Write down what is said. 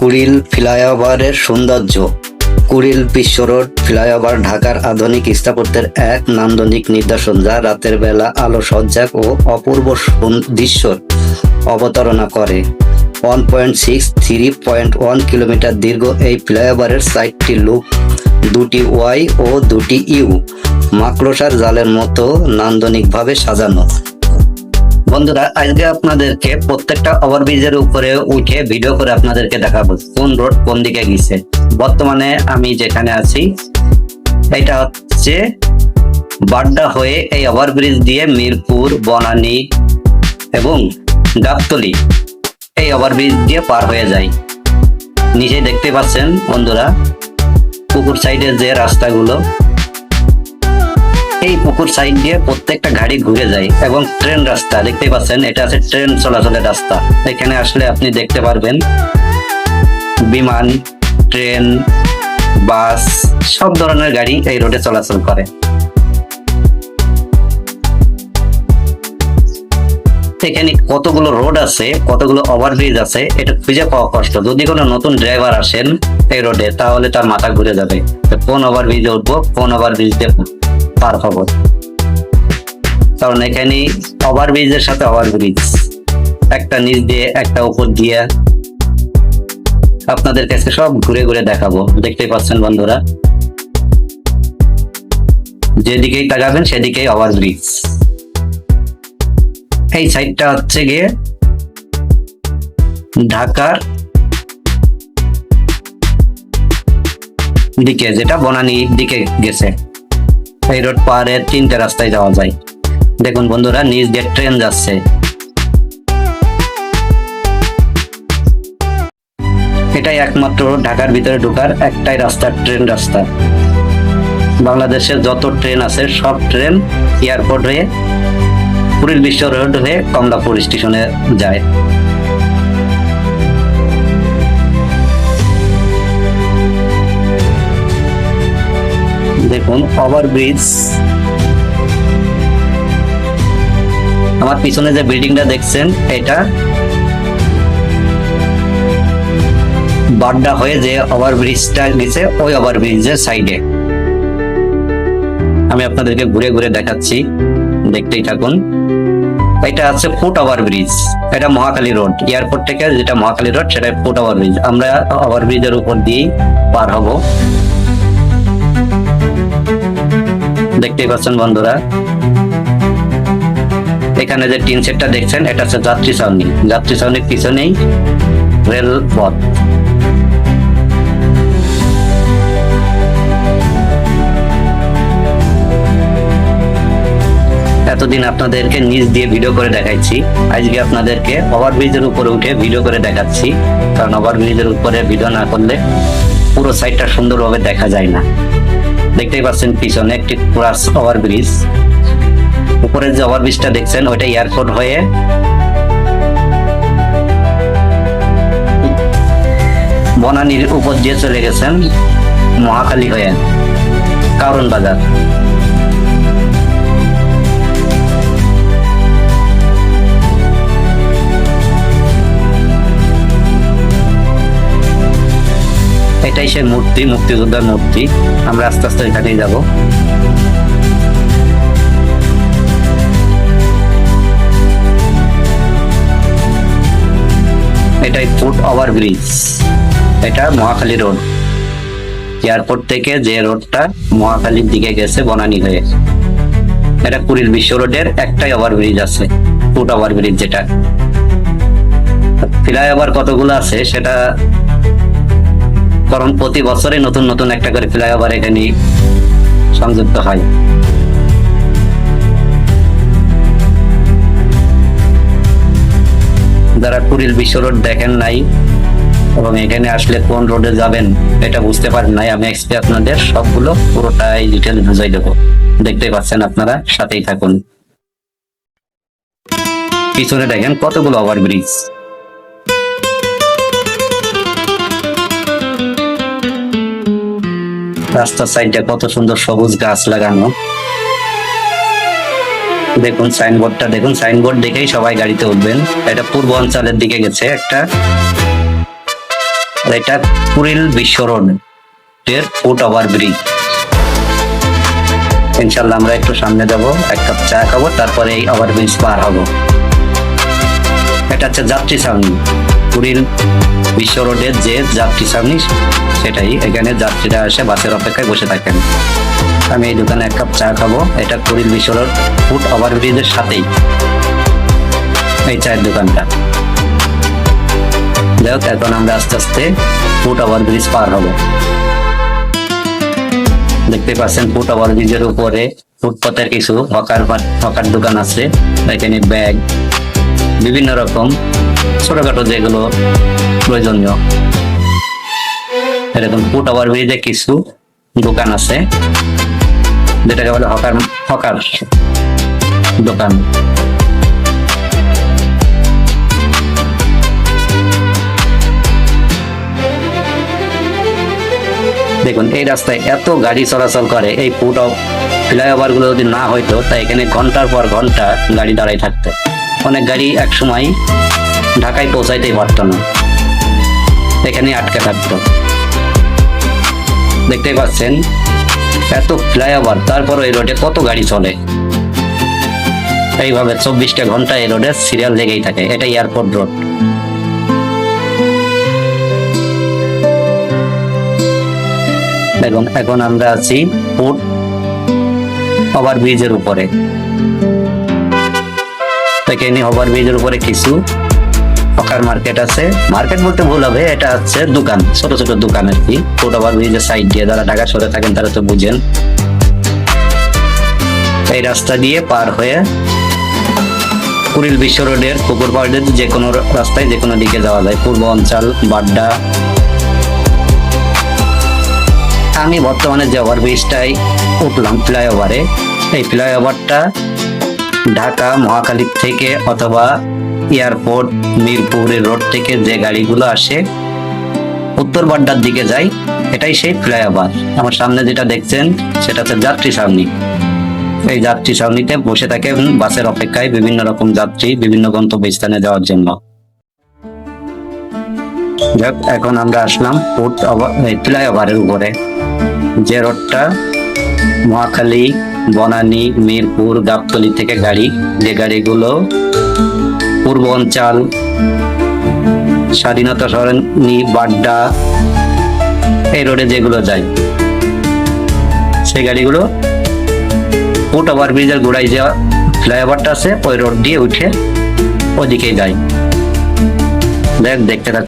কুড়িল ফ্লাইওভারের সৌন্দর্য। কুড়িল বিশ্ব রোড ফ্লাইওভার ঢাকার আধুনিক স্থাপত্যের এক নান্দনিক নিদর্শন, যা রাতের বেলা আলোকসজ্জা ও অপূর্ব দৃশ্যর অবতারণা করে। 1.6 কিলোমিটার দীর্ঘ এই ফ্লাইওভারের 4টি লুপ, 2টি ওয়াই ও 2টি ইউ মাকড়সার জালের মতো নান্দনিকভাবে সাজানো। বন্ধুরা, আজকে আপনাদেরকে প্রত্যেকটা ওভারব্রিজের উপরে উঠে ভিডিও করে আপনাদেরকে দেখাবো কোন রোড কোন দিকে গেছে। বর্তমানে আমি যেখানে আছি এটা হচ্ছে বাড্ডা হয়ে এই ওভারব্রিজ দিয়ে মিরপুর, বনানী এবং গাবতলী এই ওভারব্রিজ দিয়ে পার হয়ে যায়। নিচে দেখতে পাচ্ছেন বন্ধুরা পুকুর সাইডের যে রাস্তাগুলো, এই পুকুর সাইড দিয়ে প্রত্যেকটা গাড়ি ঘুরে যায় এবং ট্রেন রাস্তা দেখতে পাচ্ছেন, এটা আছে ট্রেন চলাচলের রাস্তা। এখানে আসলে আপনি দেখতে পারবেন বিমান, ট্রেন, বাস সব ধরনের গাড়ি এই রোডে চলাচল করে। এখানে কতগুলো রোড আছে, কতগুলো ওভারব্রিজ আছে, এটা খুঁজে পাওয়া কষ্ট। যদি কোনো নতুন ড্রাইভার আসেন এই রোডে তাহলে তার মাথা ঘুরে যাবে কোন ওভারব্রিজে উঠবো, কোন ওভারব্রিজ দিয়ে পার হবো। কারণ এখানে ওভারব্রিজের সাথে ওভারব্রিজ, একটা নিচ দিয়ে একটা উপর দিয়ে আপনাদের কাছে সব ঘুরে ঘুরে দেখাবো। দেখতেই পাচ্ছেন বন্ধুরা, যেদিকেই তাকাবেন সেদিকেই ওভারব্রিজ। এই সাইডটা হচ্ছে গিয়ে ঢাকার দিকে, যেটা বনানীর দিকে গেছে। এই রোড পাহাড়ের 3টে রাস্তায় যাওয়া যায়। দেখুন বন্ধুরা, নিচ দিয়ে ট্রেন যাচ্ছে। এটাই একমাত্র ঢাকার ভিতরে ঢোকার একটাই রাস্তা, ট্রেন রাস্তা। বাংলাদেশের যত ট্রেন আছে সব ট্রেন এয়ারপোর্ট হয়ে কুড়িল বিশ্ব রোড হয়ে কমলাপুর স্টেশনে যায়। দেখুন ওভারব্রিজ। আমার পিছনে যে বিল্ডিংটা দেখছেন এটা বাড্ডা হয়ে যে ওভারব্রিজটা গেছে ওই ওভারব্রিজের সাইডে। আমি আপনাদেরকে ঘুরে ঘুরে দেখাচ্ছি, দেখতেই থাকুন। এটা আছে ফুট ওভারব্রিজ, এটা মহাখালী রোড। এয়ারপোর্ট থেকে যেটা মহাখালী রোড সেটা ফুট ওভারব্রিজ। আমরা ওভারব্রিজের উপর দিয়ে পার হব। দেখতেই পাচ্ছেন বন্ধুরা, এখানে যে টিন সেটটা দেখছেন এটা হচ্ছে যাত্রী ছাউনি। যাত্রী ছাউনির পিছনেই রেল পথ। এতদিন আপনাদেরকে নিচ দিয়ে ভিডিও করে দেখাচ্ছি, আজকে আপনাদেরকে ওভারব্রিজের উপরে উঠে ভিডিও করে দেখাচ্ছি। কারণ ওভারব্রিজের উপরে ভিডিও না করলে পুরো সাইডটা সুন্দরভাবে দেখা যায় না। দেখতেই পাচ্ছেন পিছনে একটি ক্রস ওভারব্রিজ। উপরে যে ওভারব্রিজটা দেখছেন ওইটা এয়ারপোর্ট হয়ে বনানীর উপর দিয়ে চলে গেছেন মহাখালী হয়ে কারণ বাজার। এটাই সে মূর্তি, মুক্তিযোদ্ধার মূর্তি। আমরা আস্তে আস্তে এখানেই যাব। এটাই ফুট ওভারব্রিজ, এটা মহাখালী রোড। এয়ারপোর্ট থেকে যে রোডটা মহাখালীর দিকে গেছে বনানী হয়ে, এটা কুড়িল বিশ্ব রোডের একটাই ওভারব্রিজ আছে, ফুট ওভারব্রিজ। যেটা ফ্লাইওভার কতগুলো আছে সেটা, কারণ প্রতি বছরে নতুন নতুন একটা করে ফ্লাইওভার এখানে সংযুক্ত হয়। যারা কুড়িল বিশ্ব রোড দেখেন নাই এবং এখানে আসলে কোন রোডে যাবেন এটা বুঝতে পারেন নাই, আমি আজকে আপনাদের সবগুলো পুরোটাই ডিটেল বুঝাই দেবো। দেখতে পাচ্ছেন আপনারা, সাথেই থাকুন। পিছনে দেখেন কতগুলো ওভারব্রিজ। রাস্তার সাইডে কত সুন্দর সবুজ গাছ লাগানো। দেখুন সাইনবোর্ডটা দেখুন, সাইনবোর্ড দেখেই সবাই গাড়িতে উঠবেন। এটা পূর্ব অঞ্চলের দিকে গেছে একটা এটা কুড়িল বিশ্ব রোডের ফুট ওভার ব্রিজ। ইনশাল্লাহ আমরা একটু সামনে যাব, এক কাপ চা খাবো, তারপরে এই ওভার ব্রিজ পার হবো। এটা হচ্ছে যাত্রী ছাউনি, কুড়িল বিশ্ব রোডের যে যাত্রী ছাউনি সেটাই। এখানে যাত্রীরা এসে বাসের অপেক্ষায় বসে থাকেন। আমি এই দোকানে এক কাপ চা খাবো। এটা কুড়িল বিশ্ব রোড ফুট ওভার ব্রিজের সাথেই এই চায়ের দোকানটা। যাই হোক, এখন আমরা আস্তে আস্তে ফুট ওভার ব্রিজ পার হবো। দেখতে পাচ্ছেন ফুট ওভার ব্রিজের উপরে ফুটপাতের কিছু হকার দোকান আছে। এখানে ব্যাগ, বিভিন্ন রকম ছোটখাটো যেগুলো প্রয়োজনীয়, এরকম ফুট ওভার ব্রিজে কিছু দোকান আছে, যেটাকে বলে হকার দোকান। দেখুন এই রাস্তায় এত গাড়ি চলাচল করে, এই ফুট ফ্লাইওভার গুলো যদি না হইতো তাই এখানে ঘন্টার পর ঘন্টা গাড়ি দাঁড়াই থাকতো। অনেক গাড়ি এক সময় ঢাকায় পৌঁছাইতেই পারতো না, এখানে আটকে থাকতো। দেখতেই পাচ্ছেন এত ফ্লাইওভার, তারপর এই রোডে কত গাড়ি চলে। এইভাবে 24টা ঘন্টা এই রোডে সিরিয়াল লেগেই থাকে। এটা এয়ারপোর্ট রোড। এবং এখন আমরা আছি ফুট ওভার ব্রিজের উপরে। এখানে ওভার ব্রিজের উপরে কিছু হকার মার্কেট আছে। মার্কেট বলতে ভুল হবে, এটা হচ্ছে দোকান, ছোট ছোট দোকান আর কি। ফুট ওভার ব্রিজের সাইড দিয়ে যারা ঢাকা শহরে থাকেন তারা তো বুঝেন। এই রাস্তা দিয়ে পার হয়ে কুড়িল বিশ্ব রোডের পুকুর পাড়ের যে কোনো রাস্তায় যে কোনো দিকে যাওয়া যায়, পূর্ব অঞ্চল, বাড্ডা। আমি বর্তমানে যে ওভার ব্রিজটাই উঠলাম ফ্লাইওভারে, এই ফ্লাইওভারটা ঢাকা মহাখালী থেকে অথবা এয়ারপোর্ট মিরপুরের রোড থেকে যে গাড়িগুলো আসে উত্তর বাড্ডার দিকে যায়, এটাই সেই ফ্লাইওভার। আমার সামনে যেটা দেখছেন সেটা হচ্ছে যাত্রী ছাউনি। এই যাত্রী ছাউনিতে বসে থাকে বাসের অপেক্ষায় বিভিন্ন রকম যাত্রী বিভিন্ন গন্তব্যস্থানে যাওয়ার জন্য। এখন আমরা আসলাম ফুট ফ্লাইওভারের উপরে, যে রোডটা মহাখালী, বনানী, মিরপুর, গাবতলী থেকে যে গাড়িগুলো পূর্ব অঞ্চল, স্বাধীনতা সরণি, বাড্ডা এই রোডে যেগুলো যায়, সেই গাড়িগুলো ফুট ওভার ব্রিজের গোড়ায় যে ফ্লাইওভারটা আছে ওই রোড দিয়ে উঠে ওদিকে যায়। দেখতে থাক।